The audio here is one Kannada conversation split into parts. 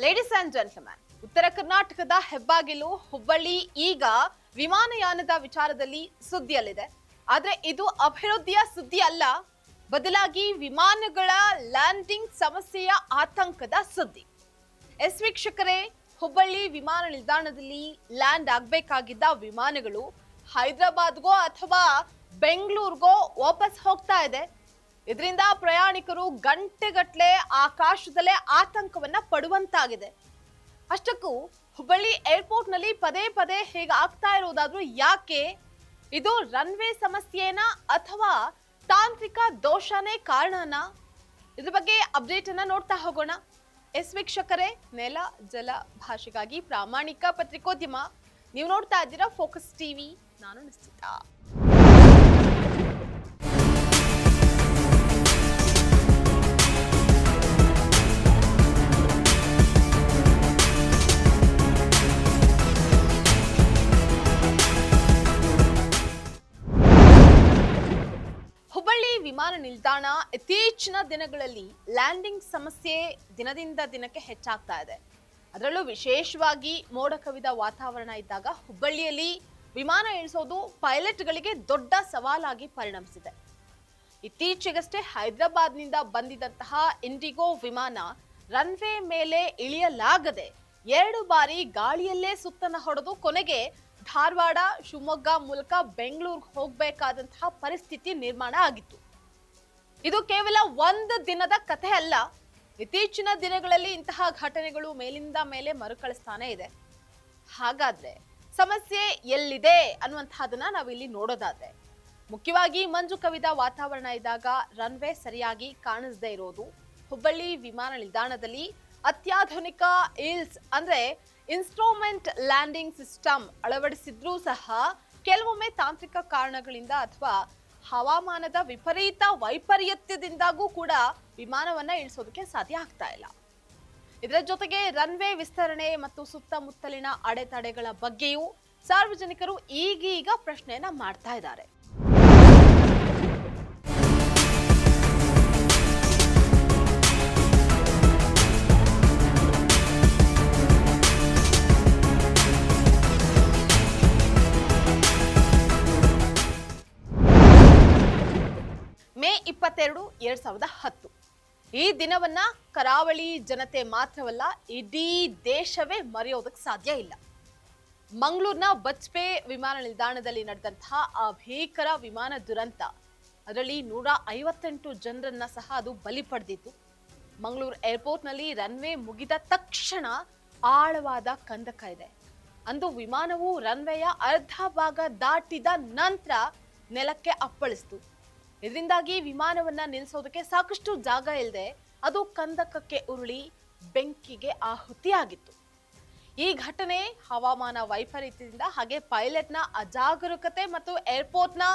ಲೇಡೀಸ್ ಅಂಡ್ ಜೆಂಟಲ್ಮನ್, ಉತ್ತರ ಕರ್ನಾಟಕದ ಹೆಬ್ಬಾಗಿಲು ಹುಬ್ಬಳ್ಳಿ ಈಗ ವಿಮಾನಯಾನದ ವಿಚಾರದಲ್ಲಿ ಸುದ್ದಿಯಲ್ಲಿದೆ. ಆದ್ರೆ ಇದು ಅಭಿವೃದ್ಧಿಯ ಸುದ್ದಿ ಅಲ್ಲ, ಬದಲಾಗಿ ವಿಮಾನಗಳ ಲ್ಯಾಂಡಿಂಗ್ ಸಮಸ್ಯೆಯ ಆತಂಕದ ಸುದ್ದಿ. ವೀಕ್ಷಕರೇ, ಹುಬ್ಬಳ್ಳಿ ವಿಮಾನ ನಿಲ್ದಾಣದಲ್ಲಿ ಲ್ಯಾಂಡ್ ಆಗಬೇಕಾಗಿದ್ದ ವಿಮಾನಗಳು ಹೈದರಾಬಾದ್ಗೋ ಅಥವಾ ಬೆಂಗಳೂರಿಗೋ ವಾಪಸ್ ಹೋಗ್ತಾ ಇದೆ. ಇದರಿಂದ ಪ್ರಯಾಣಿಕರು ಗಂಟೆಗಟ್ಟಲೆ ಆಕಾಶದಲ್ಲೇ ಆತಂಕವನ್ನ ಪಡುವಂತಾಗಿದೆ. ಅಷ್ಟಕ್ಕೂ ಹುಬ್ಬಳ್ಳಿ ಏರ್ಪೋರ್ಟ್ ನಲ್ಲಿ ಪದೇ ಪದೇ ಹೀಗಾಗ್ತಾ ಇರೋದಾದ್ರೂ ಯಾಕೆ? ಇದು ರನ್ವೇ ಸಮಸ್ಯೆನಾ ಅಥವಾ ತಾಂತ್ರಿಕ ದೋಷನೇ ಕಾರಣನಾ? ಇದ್ರ ಬಗ್ಗೆ ಅಪ್ಡೇಟ್ ಅನ್ನ ನೋಡ್ತಾ ಹೋಗೋಣ. ವೀಕ್ಷಕರೇ, ನೆಲ ಜಲ ಭಾಷೆಗಾಗಿ ಪ್ರಾಮಾಣಿಕ ಪತ್ರಿಕೋದ್ಯಮ. ನೀವು ನೋಡ್ತಾ ಇದ್ದೀರಾ ಫೋಕಸ್ ಟಿವಿ. ನಾನು ನಿಶ್ಚಿತ. ಹುಬ್ಬಳ್ಳಿ ವಿಮಾನ ನಿಲ್ದಾಣ ಇತ್ತೀಚಿನ ದಿನಗಳಲ್ಲಿ ಲ್ಯಾಂಡಿಂಗ್ ಸಮಸ್ಯೆ ದಿನದಿಂದ ದಿನಕ್ಕೆ ಹೆಚ್ಚಾಗ್ತಾ ಇದೆ. ಅದರಲ್ಲೂ ವಿಶೇಷವಾಗಿ ಮೋಡ ಕವಿದ ವಾತಾವರಣ ಇದ್ದಾಗ ಹುಬ್ಬಳ್ಳಿಯಲ್ಲಿ ವಿಮಾನ ಇಳಿಸೋದು ಪೈಲಟ್ಗಳಿಗೆ ದೊಡ್ಡ ಸವಾಲಾಗಿ ಪರಿಣಮಿಸಿದೆ. ಇತ್ತೀಚೆಗಷ್ಟೇ ಹೈದರಾಬಾದ್ನಿಂದ ಬಂದಿದ್ದಂತಹ ಇಂಡಿಗೋ ವಿಮಾನ ರನ್ವೇ ಮೇಲೆ ಇಳಿಯಲಾಗದೆ 2 ಬಾರಿ ಗಾಳಿಯಲ್ಲೇ ಸುತ್ತನ ಹೊಡೆದು ಕೊನೆಗೆ ಧಾರವಾಡ, ಶಿವಮೊಗ್ಗ ಮೂಲಕ ಬೆಂಗಳೂರಿಗೆ ಹೋಗಬೇಕಾದಂತಹ ಪರಿಸ್ಥಿತಿ ನಿರ್ಮಾಣ ಆಗಿತ್ತು. ಇದು ಕೇವಲ ಒಂದು ದಿನದ ಕಥೆ ಅಲ್ಲ. ಇತ್ತೀಚಿನ ದಿನಗಳಲ್ಲಿ ಇಂತಹ ಘಟನೆಗಳು ಮೇಲಿಂದ ಮೇಲೆ ಮರುಕಳಿಸ್ತಾನೆ ಇದೆ. ಹಾಗಾದ್ರೆ ಸಮಸ್ಯೆ ಎಲ್ಲಿದೆ ಅನ್ನುವಂತಹದನ್ನ ನಾವಿಲ್ಲಿ ನೋಡೋದಾದ್ರೆ, ಮುಖ್ಯವಾಗಿ ಮಂಜು ಕವಿದ ವಾತಾವರಣ ಇದ್ದಾಗ ರನ್ವೇ ಸರಿಯಾಗಿ ಕಾಣಿಸದೇ ಇರೋದು, ಹುಬ್ಬಳ್ಳಿ ವಿಮಾನ ನಿಲ್ದಾಣದಲ್ಲಿ ಅತ್ಯಾಧುನಿಕ ಇಲ್ಸ್ ಅಂದ್ರೆ ಇನ್ಸ್ಟ್ರೂಮೆಂಟ್ ಲ್ಯಾಂಡಿಂಗ್ ಸಿಸ್ಟಮ್ ಅಳವಡಿಸಿದ್ರೂ ಸಹ ಕೆಲವೊಮ್ಮೆ ತಾಂತ್ರಿಕ ಕಾರಣಗಳಿಂದ ಅಥವಾ ಹವಾಮಾನದ ವಿಪರೀತ ವೈಪರೀತ್ಯದಿಂದಾಗೂ ಕೂಡ ವಿಮಾನವನ್ನ ಇಳಿಸೋದಕ್ಕೆ ಸಾಧ್ಯ ಆಗ್ತಾ ಇಲ್ಲ. ಇದರ ಜೊತೆಗೆ ರನ್ವೇ ವಿಸ್ತರಣೆ ಮತ್ತು ಸುತ್ತಮುತ್ತಲಿನ ಅಡೆತಡೆಗಳ ಬಗ್ಗೆಯೂ ಸಾರ್ವಜನಿಕರು ಈಗೀಗ ಪ್ರಶ್ನೆಯನ್ನ ಮಾಡ್ತಾ ಇದ್ದಾರೆ. ಮೇ 22, 2010 ಈ ದಿನವನ್ನ ಕರಾವಳಿ ಜನತೆ ಮಾತ್ರವಲ್ಲ, ಇಡೀ ದೇಶವೇ ಮರೆಯೋದಕ್ಕೆ ಸಾಧ್ಯ ಇಲ್ಲ. ಮಂಗಳೂರಿನ ಬಜ್ಪೆ ವಿಮಾನ ನಿಲ್ದಾಣದಲ್ಲಿ ನಡೆದಂತಹ ಆ ಭೀಕರ ವಿಮಾನ ದುರಂತ, ಅದರಲ್ಲಿ 158 ಜನರನ್ನ ಸಹ ಅದು ಬಲಿ ಪಡೆದಿತ್ತು. ಮಂಗಳೂರು ಏರ್ಪೋರ್ಟ್ ನಲ್ಲಿ ರನ್ವೇ ಮುಗಿದ ತಕ್ಷಣ ಆಳವಾದ ಕಂದಕ ಇದೆ. ಅಂದು ವಿಮಾನವು ರನ್ವೇಯ ಅರ್ಧ ಭಾಗ ದಾಟಿದ ನಂತರ ನೆಲಕ್ಕೆ ಅಪ್ಪಳಿಸಿತು. ಇದರಿಂದಾಗಿ ವಿಮಾನವನ್ನ ನಿಲ್ಲಿಸೋದಕ್ಕೆ ಸಾಕಷ್ಟು ಜಾಗ ಇಲ್ಲದೆ ಅದು ಕಂದಕಕ್ಕೆ ಉರುಳಿ ಬೆಂಕಿಗೆ ಆಹುತಿಯಾಗಿತ್ತು. ಈ ಘಟನೆ ಹವಾಮಾನ ವೈಪರೀತ್ಯದಿಂದ, ಹಾಗೆ ಪೈಲಟ್ನ ಅಜಾಗರೂಕತೆ ಮತ್ತು ಏರ್ಪೋರ್ಟ್ನ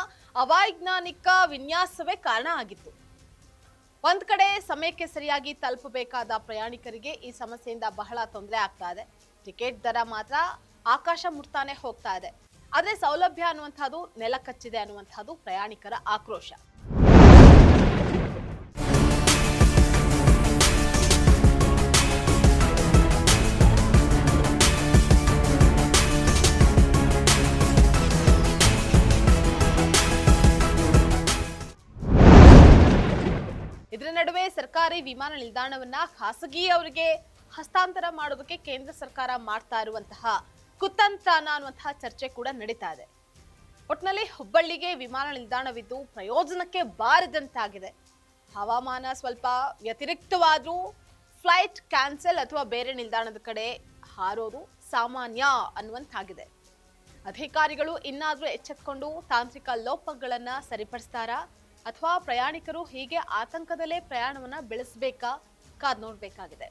ಅವೈಜ್ಞಾನಿಕ ವಿನ್ಯಾಸವೇ ಕಾರಣ ಆಗಿತ್ತು. ಒಂದ್ ಕಡೆ ಸಮಯಕ್ಕೆ ಸರಿಯಾಗಿ ತಲುಪಬೇಕಾದ ಪ್ರಯಾಣಿಕರಿಗೆ ಈ ಸಮಸ್ಯೆಯಿಂದ ಬಹಳ ತೊಂದರೆ ಆಗ್ತಾ ಇದೆ. ಟಿಕೆಟ್ ದರ ಮಾತ್ರ ಆಕಾಶ ಮುಟ್ತಾನೆ ಹೋಗ್ತಾ ಇದೆ. ಆದ್ರೆ ಸೌಲಭ್ಯ ಅನ್ನುವಂಥದ್ದು ನೆಲ ಕಚ್ಚಿದೆ ಅನ್ನುವಂಥದ್ದು ಪ್ರಯಾಣಿಕರ ಆಕ್ರೋಶ. ಇದರ ನಡುವೆ ಸರ್ಕಾರಿ ವಿಮಾನ ನಿಲ್ದಾಣವನ್ನ ಖಾಸಗಿಯವರಿಗೆ ಹಸ್ತಾಂತರ ಮಾಡೋದಕ್ಕೆ ಕೇಂದ್ರ ಸರ್ಕಾರ ಮಾಡ್ತಾ ಇರುವಂತಹ ಕುತಂತ್ರನ ಅನ್ನುವಂತಹ ಚರ್ಚೆ ಕೂಡ ನಡೀತಾ ಇದೆ. ಒಟ್ನಲ್ಲಿ ಹುಬ್ಬಳ್ಳಿಗೆ ವಿಮಾನ ನಿಲ್ದಾಣವಿದ್ದು ಪ್ರಯೋಜನಕ್ಕೆ ಬಾರದಂತಾಗಿದೆ. ಹವಾಮಾನ ಸ್ವಲ್ಪ ವ್ಯತಿರಿಕ್ತವಾದ್ರೂ ಫ್ಲೈಟ್ ಕ್ಯಾನ್ಸಲ್ ಅಥವಾ ಬೇರೆ ನಿಲ್ದಾಣದ ಕಡೆ ಹಾರೋದು ಸಾಮಾನ್ಯ ಅನ್ನುವಂತಾಗಿದೆ. ಅಧಿಕಾರಿಗಳು ಇನ್ನಾದ್ರೂ ಎಚ್ಚೆತ್ತುಕೊಂಡು ತಾಂತ್ರಿಕ ಲೋಪಗಳನ್ನ ಸರಿಪಡಿಸ್ತಾರಾ ಅಥವಾ ಪ್ರಯಾಣಿಕರು ಹೀಗೆ ಆತಂಕದಲ್ಲೇ ಪ್ರಯಾಣವನ್ನ ಬೆಳೆಸಬೇಕಾ? ಕಾದ್ ನೋಡ್ಬೇಕಾಗಿದೆ.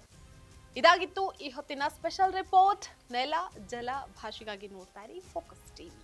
ಇದಾಗಿತ್ತು ಈ ಹೊತ್ತಿನ ಸ್ಪೆಷಲ್ ರಿಪೋರ್ಟ್. ನೆಲ ಜಲ ಭಾಷೆಗಾಗಿ ನೋಡ್ತಾ ಇರಿ ಫೋಕಸ್ ಟಿವಿ.